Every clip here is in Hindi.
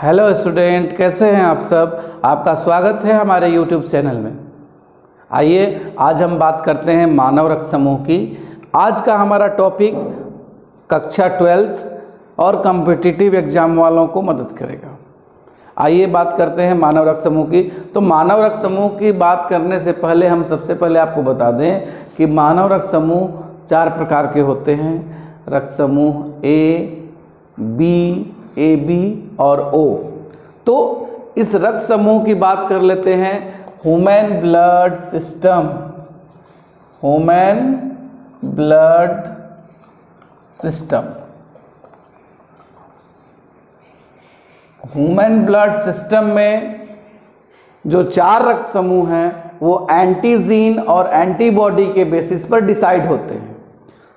हेलो स्टूडेंट, कैसे हैं आप सब। आपका स्वागत है हमारे यूट्यूब चैनल में। आइए आज हम बात करते हैं मानव रक्त समूह की। आज का हमारा टॉपिक कक्षा 12th और कॉम्पिटिटिव एग्जाम वालों को मदद करेगा। आइए बात करते हैं मानव रक्त समूह की। तो मानव रक्त समूह की बात करने से पहले हम सबसे पहले आपको बता दें कि मानव रक्त समूह 4 प्रकार के होते हैं। रक्त समूह ए, बी, AB और O। तो इस रक्त समूह की बात कर लेते हैं। Human blood system, human blood system. Human blood system में जो 4 रक्त समूह हैं वो एंटीजीन और एंटीबॉडी के बेसिस पर डिसाइड होते हैं।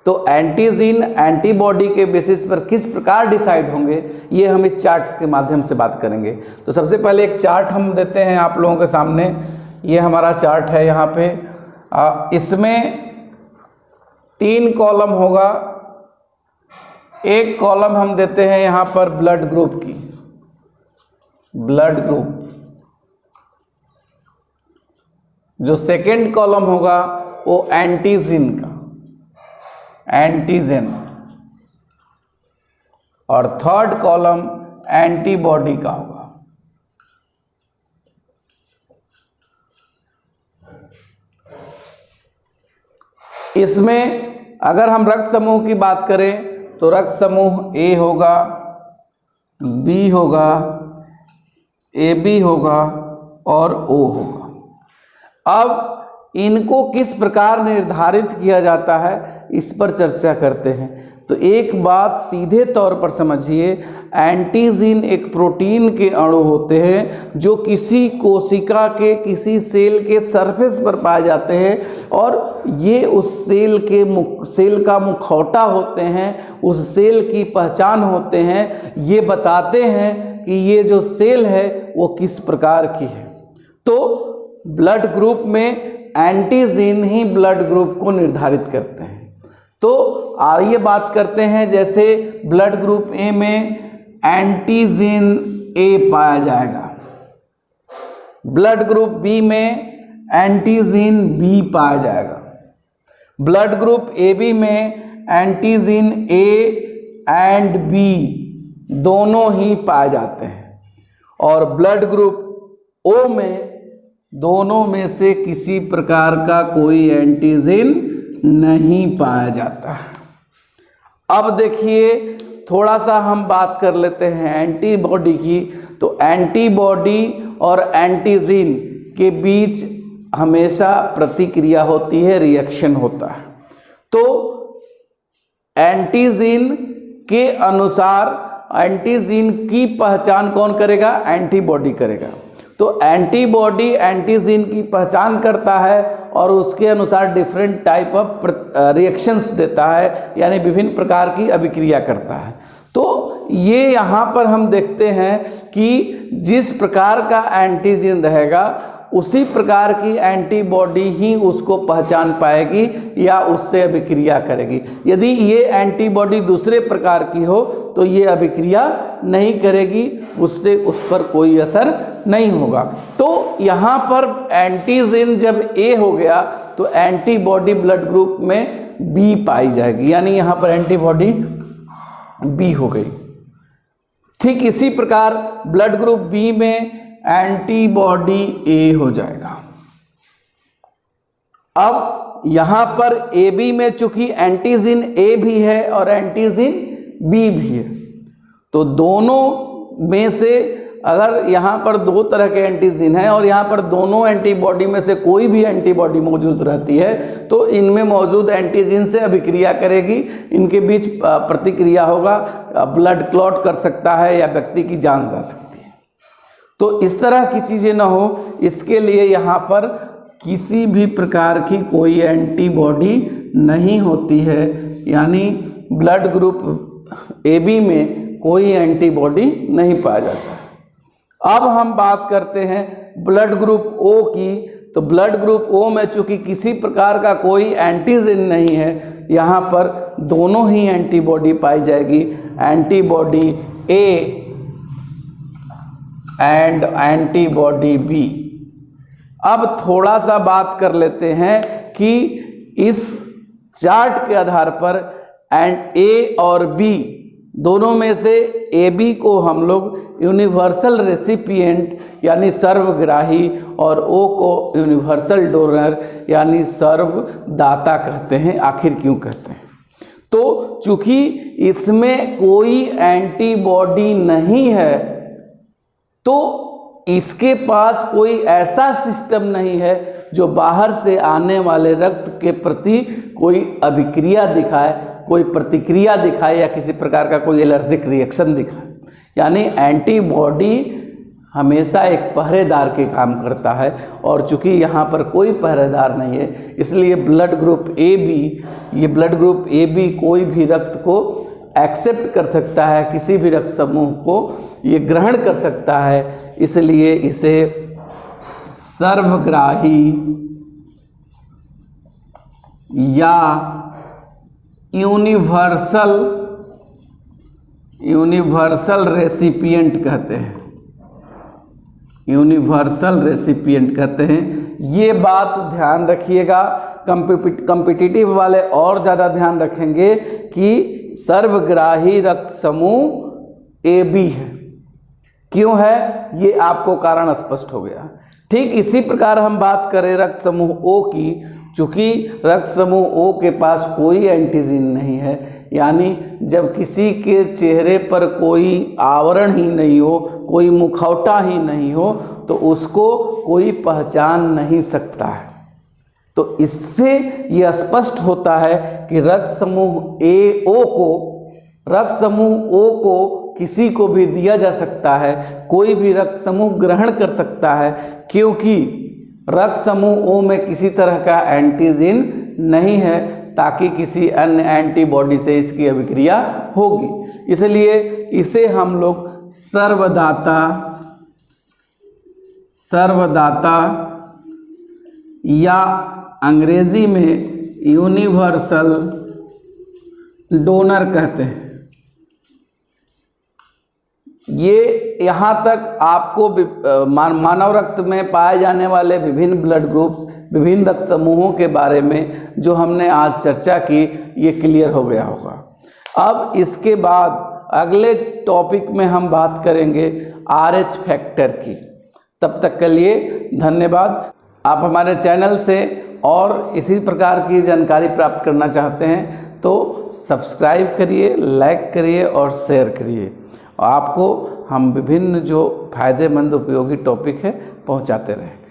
तो एंटीजीन एंटीबॉडी के बेसिस पर किस प्रकार डिसाइड होंगे ये हम इस चार्ट के माध्यम से बात करेंगे। तो सबसे पहले एक चार्ट हम देते हैं आप लोगों के सामने। ये हमारा चार्ट है यहाँ पे। इसमें 3 कॉलम होगा। एक कॉलम हम देते हैं यहाँ पर ब्लड ग्रुप की, ब्लड ग्रुप। जो सेकेंड कॉलम होगा वो एंटीजीन का, एंटीजन। और थर्ड कॉलम एंटीबॉडी का होगा। इसमें अगर हम रक्त समूह की बात करें तो रक्त समूह ए होगा, बी होगा, AB होगा और O होगा। अब इनको किस प्रकार निर्धारित किया जाता है इस पर चर्चा करते हैं। तो एक बात सीधे तौर पर समझिए, एंटीजीन एक प्रोटीन के अणु होते हैं जो किसी कोशिका के, किसी सेल के सरफेस पर पाए जाते हैं और ये उस सेल का मुखौटा होते हैं, उस सेल की पहचान होते हैं। ये बताते हैं कि ये जो सेल है वो किस प्रकार की है। तो ब्लड ग्रुप में एंटीजीन ही ब्लड ग्रुप को निर्धारित करते हैं। तो आइए बात करते हैं। जैसे ब्लड ग्रुप ए में एंटीजीन ए पाया जाएगा, ब्लड ग्रुप बी में एंटीजीन बी पाया जाएगा, ब्लड ग्रुप AB में एंटीजीन A एंड B दोनों ही पाए जाते हैं और ब्लड ग्रुप O में दोनों में से किसी प्रकार का कोई एंटीजीन नहीं पाया जाता है। अब देखिए थोड़ा सा हम बात कर लेते हैं एंटीबॉडी की। तो एंटीबॉडी और एंटीजीन के बीच हमेशा प्रतिक्रिया होती है, रिएक्शन होता है। तो एंटीजीन के अनुसार एंटीजीन की पहचान कौन करेगा? एंटीबॉडी करेगा। तो एंटीबॉडी एंटीजीन की पहचान करता है और उसके अनुसार डिफरेंट टाइप ऑफ रिएक्शंस देता है, यानी विभिन्न प्रकार की अभिक्रिया करता है। तो ये यहाँ पर हम देखते हैं कि जिस प्रकार का एंटीजीन रहेगा उसी प्रकार की एंटीबॉडी ही उसको पहचान पाएगी या उससे अभिक्रिया करेगी। यदि ये एंटीबॉडी दूसरे प्रकार की हो तो ये अभिक्रिया नहीं करेगी, उससे उस पर कोई असर नहीं होगा। तो यहाँ पर एंटीजीन जब A हो गया तो एंटीबॉडी ब्लड ग्रुप में B पाई जाएगी, यानी यहाँ पर एंटीबॉडी B हो गई। ठीक इसी प्रकार ब्लड ग्रुप B में एंटीबॉडी A हो जाएगा। अब यहाँ पर AB में चूंकि एंटीजीन A भी है और एंटीजीन B भी है, तो दोनों में से अगर यहाँ पर 2 तरह के एंटीजीन हैं और यहाँ पर दोनों एंटीबॉडी में से कोई भी एंटीबॉडी मौजूद रहती है तो इनमें मौजूद एंटीजीन से अभिक्रिया करेगी, इनके बीच प्रतिक्रिया होगा, ब्लड क्लॉट कर सकता है या व्यक्ति की जान जा सकती है। तो इस तरह की चीज़ें ना हो, इसके लिए यहाँ पर किसी भी प्रकार की कोई एंटीबॉडी नहीं होती है, यानी ब्लड ग्रुप AB में कोई एंटीबॉडी नहीं पाया जाता है। अब हम बात करते हैं ब्लड ग्रुप O की। तो ब्लड ग्रुप O में चूंकि किसी प्रकार का कोई एंटीजन नहीं है, यहाँ पर दोनों ही एंटीबॉडी पाई जाएगी, antibody A and antibody B. अब थोड़ा सा बात कर लेते हैं कि इस चार्ट के आधार पर एंड ए और बी दोनों में से ए बी को हम लोग यूनिवर्सल रेसिपिएंट यानी सर्वग्राही और ओ को यूनिवर्सल डोनर यानी सर्वदाता कहते हैं। आखिर क्यों कहते हैं? तो चूंकि इसमें कोई एंटीबॉडी नहीं है तो इसके पास कोई ऐसा सिस्टम नहीं है जो बाहर से आने वाले रक्त के प्रति कोई अभिक्रिया दिखाए, कोई प्रतिक्रिया दिखाए या किसी प्रकार का कोई एलर्जिक रिएक्शन दिखाए। यानी एंटीबॉडी हमेशा एक पहरेदार के काम करता है और चूंकि यहाँ पर कोई पहरेदार नहीं है इसलिए ब्लड ग्रुप ए बी कोई भी रक्त को एक्सेप्ट कर सकता है, किसी भी रक्त समूह को ये ग्रहण कर सकता है। इसलिए इसे सर्वग्राही या यूनिवर्सल रेसिपिएंट कहते हैं। यूनिवर्सल रेसिपिएंट कहते हैं। ये बात ध्यान रखिएगा। कॉम्पिटिटिव वाले और ज़्यादा ध्यान रखेंगे कि सर्वग्राही रक्त समूह ए बी है। क्यों है ये आपको कारण स्पष्ट हो गया। ठीक इसी प्रकार हम बात करें रक्त समूह ओ की। चूँकि रक्त समूह ओ के पास कोई एंटीजन नहीं है, यानी जब किसी के चेहरे पर कोई आवरण ही नहीं हो, कोई मुखौटा ही नहीं हो तो उसको कोई पहचान नहीं सकता है। तो इससे यह स्पष्ट होता है कि रक्त समूह ओ को किसी को भी दिया जा सकता है, कोई भी रक्त समूह ग्रहण कर सकता है, क्योंकि रक्त समूह ओ में किसी तरह का एंटीजन नहीं है ताकि किसी अन्य एंटीबॉडी से इसकी अभिक्रिया होगी। इसलिए इसे हम लोग सर्वदाता या अंग्रेजी में यूनिवर्सल डोनर कहते हैं। ये यहाँ तक आपको मानव रक्त में पाए जाने वाले विभिन्न ब्लड ग्रुप्स, विभिन्न रक्त समूहों के बारे में जो हमने आज चर्चा की ये क्लियर हो गया होगा। अब इसके बाद अगले टॉपिक में हम बात करेंगे RH फैक्टर की। तब तक के लिए धन्यवाद। आप हमारे चैनल से और इसी प्रकार की जानकारी प्राप्त करना चाहते हैं तो सब्सक्राइब करिए, लाइक करिए और शेयर करिए। आपको हम विभिन्न जो फ़ायदेमंद उपयोगी टॉपिक है पहुंचाते रहेंगे।